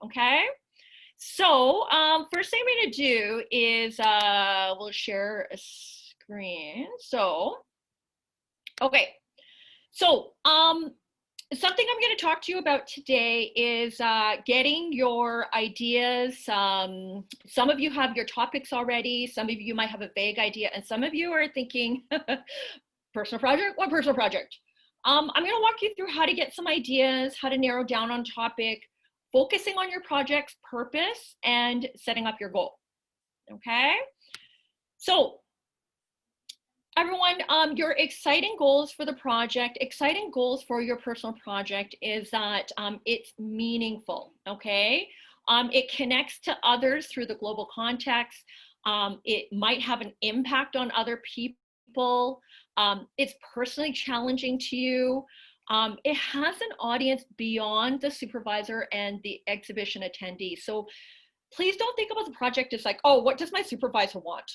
okay? So first thing I'm gonna do is we'll share a screen. So, okay, so something I'm going to talk to you about today is getting your ideas. Some of you have your topics already. Some of you might have a vague idea, and some of you are thinking, personal project, what personal project? I'm going to walk you through how to get some ideas, how to narrow down on topic, focusing on your project's purpose, and setting up your goal. Okay? So, everyone, your exciting goals for the project, exciting goals for your personal project is that it's meaningful, okay? It connects to others through the global context. It might have an impact on other people. It's personally challenging to you. It has an audience beyond the supervisor and the exhibition attendee. So please don't think about the project as like, oh, what does my supervisor want?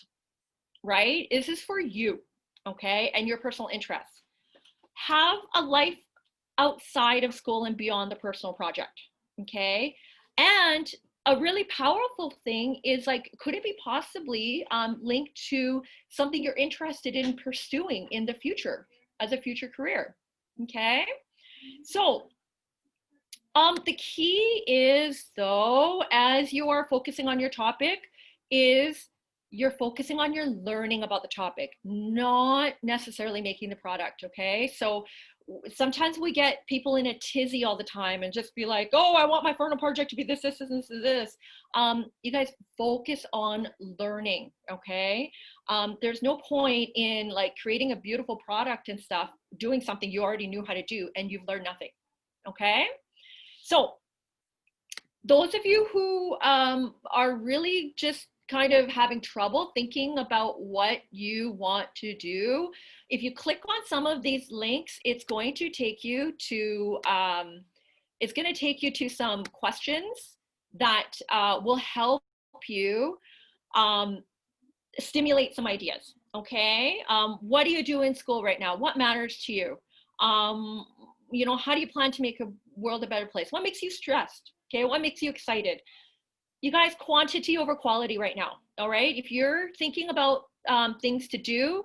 Right? This is for you, okay, and your personal interests. Have a life outside of school and beyond the personal project, okay? And a really powerful thing is like, could it be possibly linked to something you're interested in pursuing in the future as a future career, okay? So the key is, though, as you are focusing on your topic, is you're focusing on your learning about the topic, not necessarily making the product, okay? So sometimes we get people in a tizzy all the time and just be like, oh, I want my final project to be this, this, this, this. You guys focus on learning, okay? There's no point in like creating a beautiful product and stuff, doing something you already knew how to do and you've learned nothing, okay? So those of you who are really just kind of having trouble thinking about what you want to do, if you click on some of these links, it's going to take you to some questions that will help you stimulate some ideas. Okay, what do you do in school right now? What matters to you? You know, how do you plan to make a world a better place? What makes you stressed? Okay, what makes you excited? You guys, quantity over quality right now, all right? If you're thinking about things to do,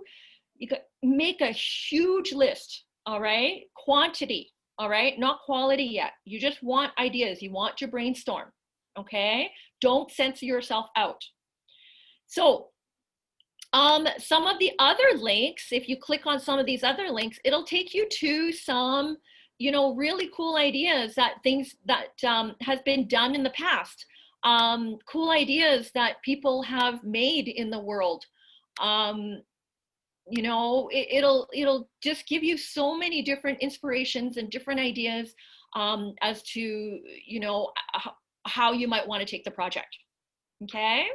you could make a huge list, all right? Quantity, all right? Not quality yet. You just want ideas. You want to brainstorm, okay? Don't censor yourself out. So some of the other links, if you click on some of these other links, it'll take you to some, you know, really cool ideas, that things that has been done in the past. Cool ideas that people have made in the world. You know, it'll just give you so many different inspirations and different ideas as to, you know, how you might want to take the project. Okay.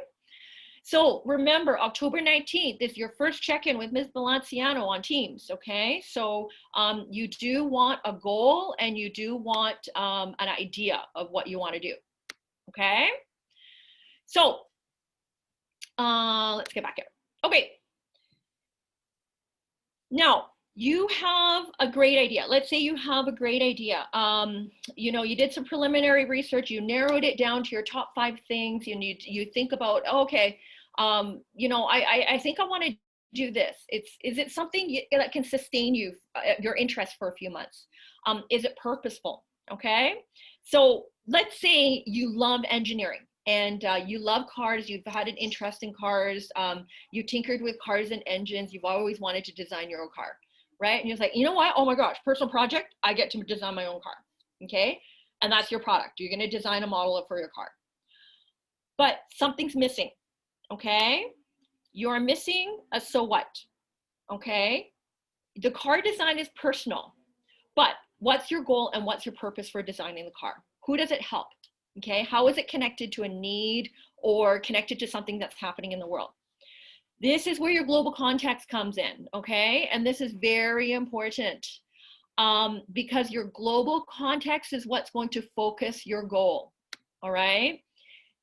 So remember, October 19th is your first check-in with Ms. Balanciano on Teams, okay? So you do want a goal and you do want an idea of what you want to do, okay? So let's get back here. Okay. Now, you have a great idea. Let's say you have a great idea. You know, you did some preliminary research, you narrowed it down to your top 5 things, and you think about, oh, okay, you know, I think I want to do this. Is it something that can sustain you, your interest for a few months? Is it purposeful? Okay. So let's say you love engineering and you love cars, you've had an interest in cars, you tinkered with cars and engines, you've always wanted to design your own car, right? And you're like, you know what? Oh my gosh, personal project, I get to design my own car, okay? And that's your product. You're gonna design a model for your car. But something's missing, okay? You're missing a so what, okay? The car design is personal, but what's your goal and what's your purpose for designing the car? Who does it help? Okay, how is it connected to a need or connected to something that's happening in the world? This is where your global context comes in, okay? And this is very important because your global context is what's going to focus your goal, all right?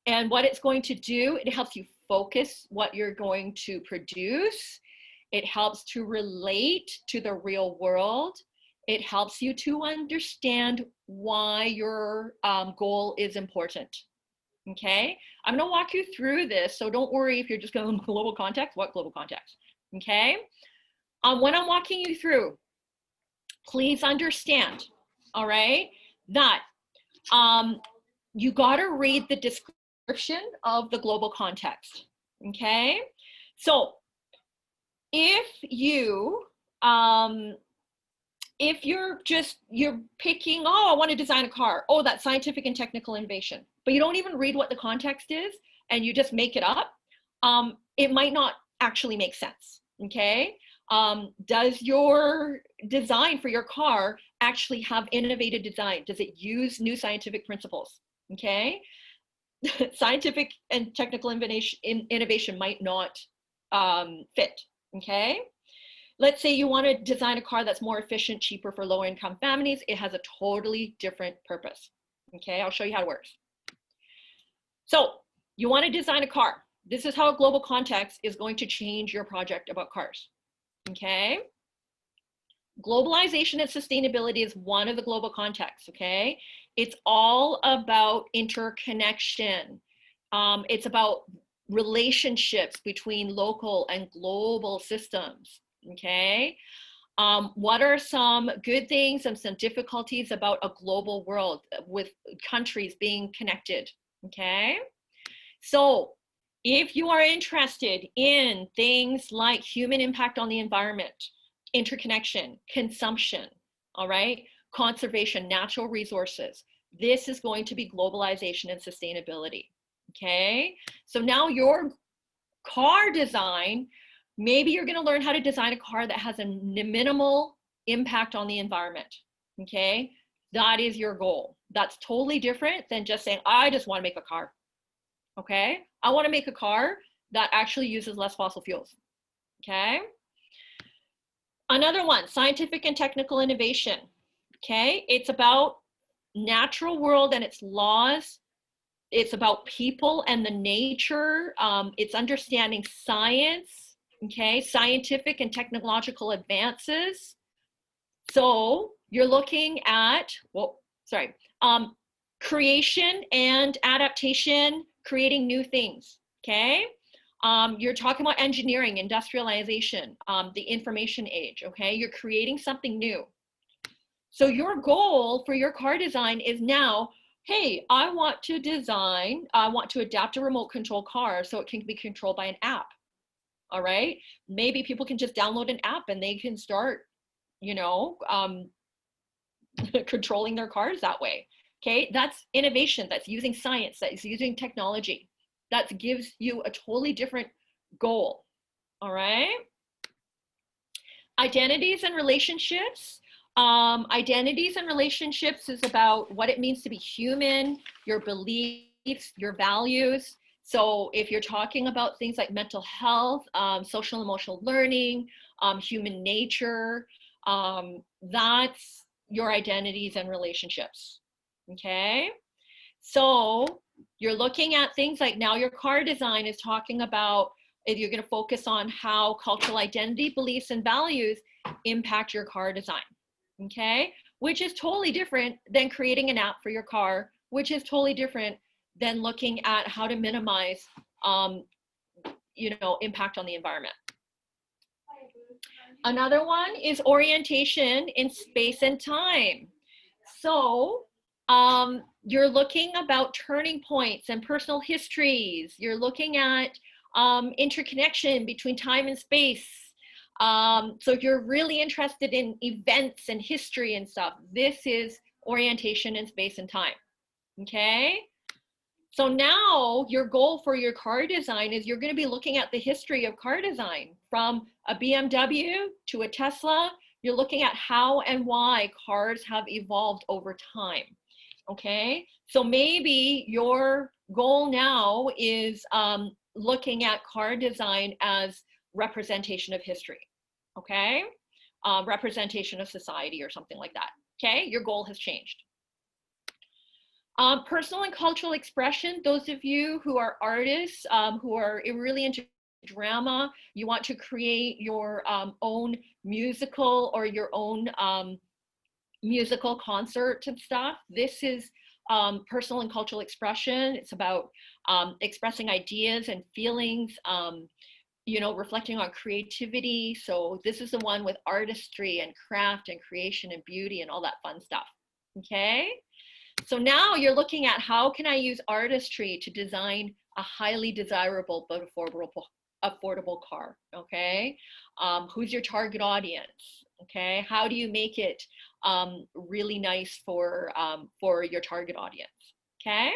And what it's going to do, it helps you focus what you're going to produce. It helps to relate to the real world. It helps you to understand why your goal is important. Okay, I'm going to walk you through this, so don't worry if you're just going global context. What global context? Okay, when I'm walking you through, please understand, all right, that you got to read the description of the global context. Okay, so if you're picking, oh, I want to design a car, oh, that's scientific and technical innovation, but you don't even read what the context is and you just make it up, it might not actually make sense. Okay, does your design for your car actually have innovative design? Does it use new scientific principles? Okay, scientific and technical innovation might not fit. Okay, let's say you want to design a car that's more efficient, cheaper for lower income families. It has a totally different purpose. Okay, I'll show you how it works. So you want to design a car. This is how a global context is going to change your project about cars. Okay, globalization and sustainability is one of the global contexts. Okay, it's all about interconnection. It's about relationships between local and global systems. Okay, what are some good things and some difficulties about a global world with countries being connected? Okay, so if you are interested in things like human impact on the environment, interconnection, consumption, all right, conservation, natural resources, this is going to be globalization and sustainability. Okay, so now your car design, maybe you're going to learn how to design a car that has a minimal impact on the environment. Okay, that is your goal. That's totally different than just saying, I just want to make a car. Okay, I want to make a car that actually uses less fossil fuels. Okay, another one, scientific and technical innovation. Okay, it's about natural world and its laws. It's about people and the nature. It's understanding science. Okay, scientific and technological advances. So you're looking at, creation and adaptation, creating new things. Okay, you're talking about engineering, industrialization, the information age. Okay, you're creating something new. So your goal for your car design is now, hey, I want to adapt a remote control car so it can be controlled by an app. All right, maybe people can just download an app and they can start, controlling their cars that way. Okay, that's innovation, that's using science, that's using technology. That gives you a totally different goal. All right, identities and relationships. Identities and relationships is about what it means to be human, your beliefs, your values. So if you're talking about things like mental health, social emotional learning, human nature, that's your identities and relationships. Okay, so you're looking at things like, now your car design is talking about, if you're going to focus on how cultural identity, beliefs, and values impact your car design. Okay, which is totally different than creating an app for your car, which is totally different than looking at how to minimize, impact on the environment. Another one is orientation in space and time. So you're looking about turning points and personal histories. You're looking at interconnection between time and space. So if you're really interested in events and history and stuff, this is orientation in space and time. Okay, so now your goal for your car design is you're going to be looking at the history of car design, from a BMW to a Tesla. You're looking at how and why cars have evolved over time. Okay, so maybe your goal now is looking at car design as representation of history. Okay, representation of society or something like that. Okay, your goal has changed. Personal and cultural expression, those of you who are artists, who are really into drama, you want to create your own musical or your own musical concerts and stuff. This is personal and cultural expression. It's about expressing ideas and feelings, you know, reflecting on creativity. So this is the one with artistry and craft and creation and beauty and all that fun stuff. Okay. So now you're looking at how can I use artistry to design a highly desirable but affordable car. Okay. Who's your target audience? Okay. How do you make it really nice for your target audience? Okay.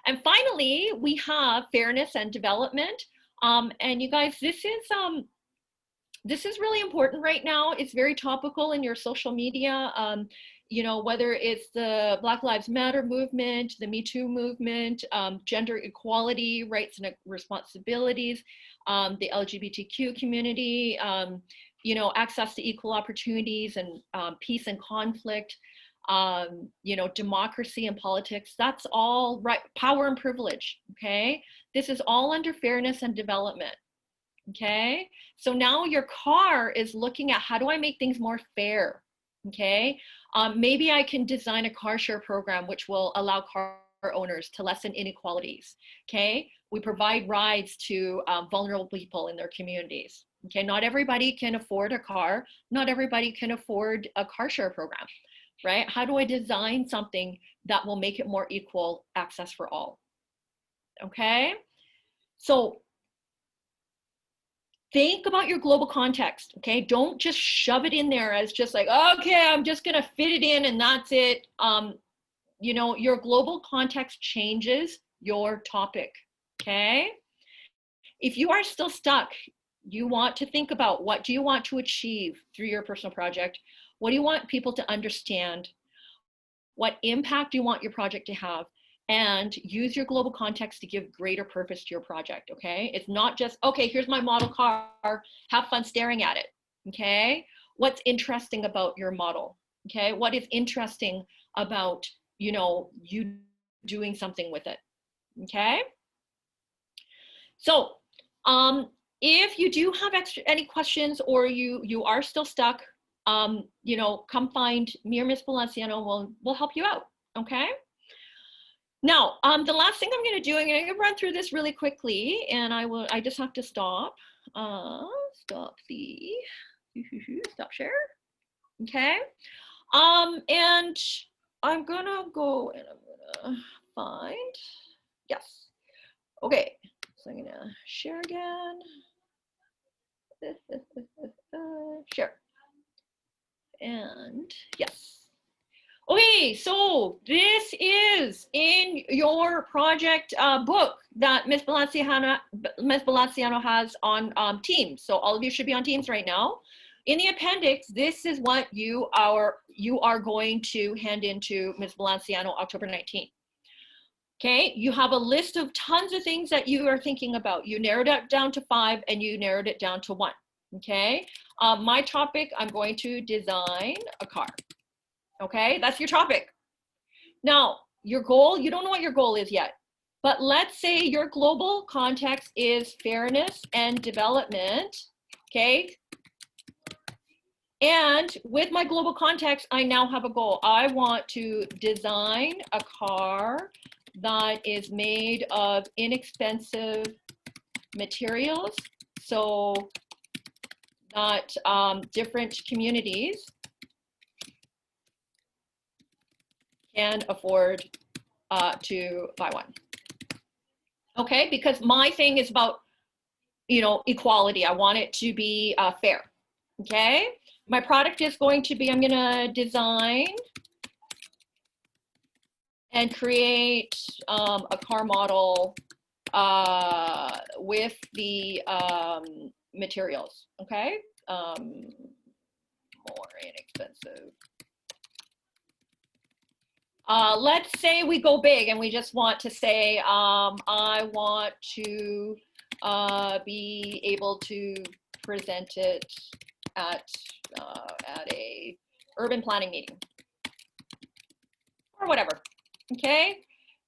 And finally, we have fairness and development. And you guys, this is really important right now. It's very topical in your social media. You know, whether it's the Black Lives Matter movement, the Me Too movement, gender equality, rights and responsibilities, the LGBTQ community, you know, access to equal opportunities and peace and conflict, you know, democracy and politics. That's all right. Power and privilege. Okay. This is all under fairness and development. Okay. So now your car is looking at how do I make things more fair? Okay. Maybe I can design a car share program which will allow car owners to lessen inequalities. Okay. We provide rides to vulnerable people in their communities. Okay. Not everybody can afford a car. Not everybody can afford a car share program, right? How do I design something that will make it more equal access for all? Okay. So think about your global context, okay? Don't just shove it in there as just like, okay, I'm just gonna fit it in and that's it. You know, your global context changes your topic, okay? If you are still stuck, you want to think about what do you want to achieve through your personal project? What do you want people to understand? What impact do you want your project to have? And use your global context to give greater purpose to your project, okay? It's not just, okay, here's my model car, have fun staring at it, okay? What's interesting about your model, okay? What is interesting about, you know, you doing something with it, okay? So if you do have any questions or you are still stuck, you know, come find me or Miss Valenciano, we'll help you out, okay? Now, the last thing I'm going to do, I'm going to run through this really quickly, and I just have to stop the, stop share, okay? And I'm going to go and I'm going to find, yes, okay, so I'm going to share again, share, and yes. Okay, so this is in your project book that Ms. Valenciano has on Teams. So all of you should be on Teams right now. In the appendix, this is what you are going to hand into Ms. Valenciano October 19th. Okay, you have a list of tons of things that you are thinking about. You narrowed it down to 5 and you narrowed it down to 1. Okay, my topic, I'm going to design a car. Okay, that's your topic. Now, your goal, you don't know what your goal is yet, but let's say your global context is fairness and development, okay? And with my global context, I now have a goal. I want to design a car that is made of inexpensive materials so that different communities can afford to buy one. Okay, because my thing is about, you know, equality. I want it to be fair. Okay, my product is going to be, I'm gonna design and create a car model with the materials, okay? More inexpensive. Let's say we go big and we just want to say, I want to be able to present it at a urban planning meeting or whatever, okay?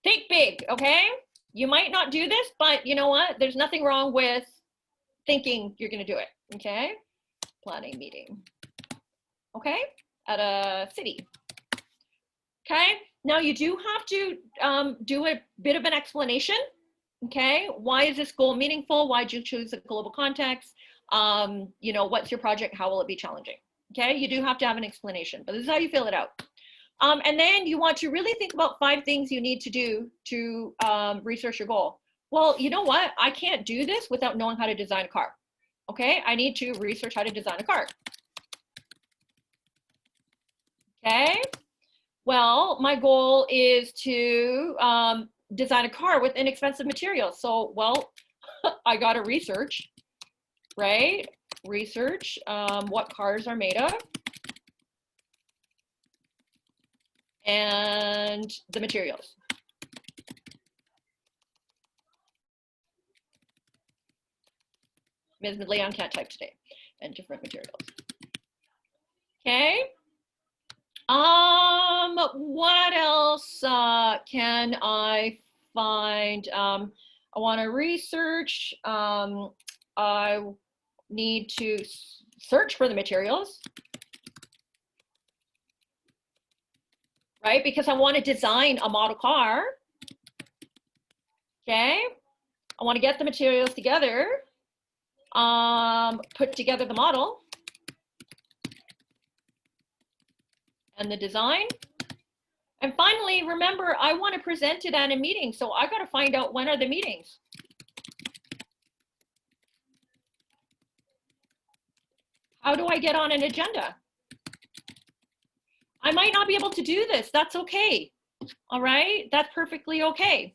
Think big, okay? You might not do this, but you know what? There's nothing wrong with thinking you're gonna do it, okay? Planning meeting, okay? at a city. Okay, now you do have to do a bit of an explanation. Okay, why is this goal meaningful? Why did you choose a global context? You know, what's your project? How will it be challenging? Okay, you do have to have an explanation, but this is how you fill it out. And then you want to really think about 5 things you need to do to research your goal. Well, you know what? I can't do this without knowing how to design a car. Okay, I need to research how to design a car. Okay, well, my goal is to design a car with inexpensive materials. So, well, I got to research, right? Research what cars are made of and the materials. Ms. Leon can't type today, and different materials. Okay. What else can I find? I want to research. I need to search for the materials, right? Because I want to design a model car. Okay. I want to get the materials together, put together the model and the design. And finally, remember, I want to present it at a meeting. So I got to find out when are the meetings. How do I get on an agenda? I might not be able to do this. That's okay. All right. That's perfectly okay.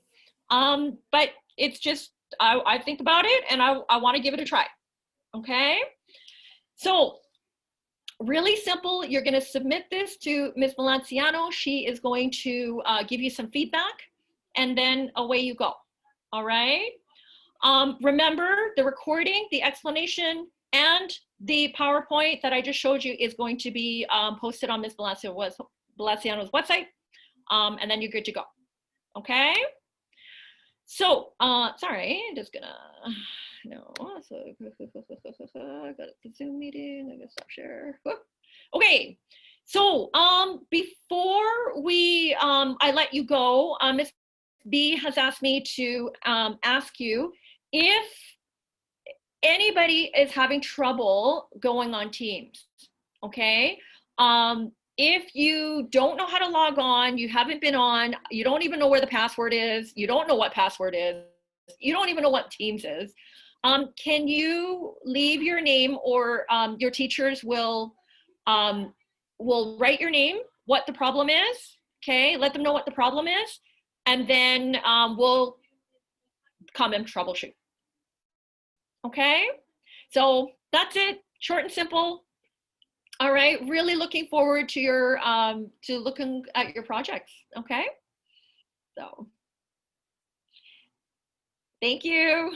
But it's just, I think about it and I want to give it a try. Okay. So really simple. You're going to submit this to Ms. Valenciano. She is going to give you some feedback and then away you go. All right. Remember, the recording, the explanation, and the PowerPoint that I just showed you is going to be posted on Ms. Valenciano's website. And then you're good to go. Okay. So, sorry, I'm just gonna, no, so, I got the Zoom meeting, I'm gonna stop share. Okay, so, before we, I let you go, Ms. B has asked me to ask you if anybody is having trouble going on Teams, okay? If you don't know how to log on, you haven't been on, you don't even know where the password is, you don't know what password is, you don't even know what Teams is, can you leave your name or your teachers will write your name, what the problem is, okay? Let them know what the problem is, and then we'll come and troubleshoot. Okay, so that's it, short and simple. All right, really looking forward to your to looking at your projects. Okay, so thank you.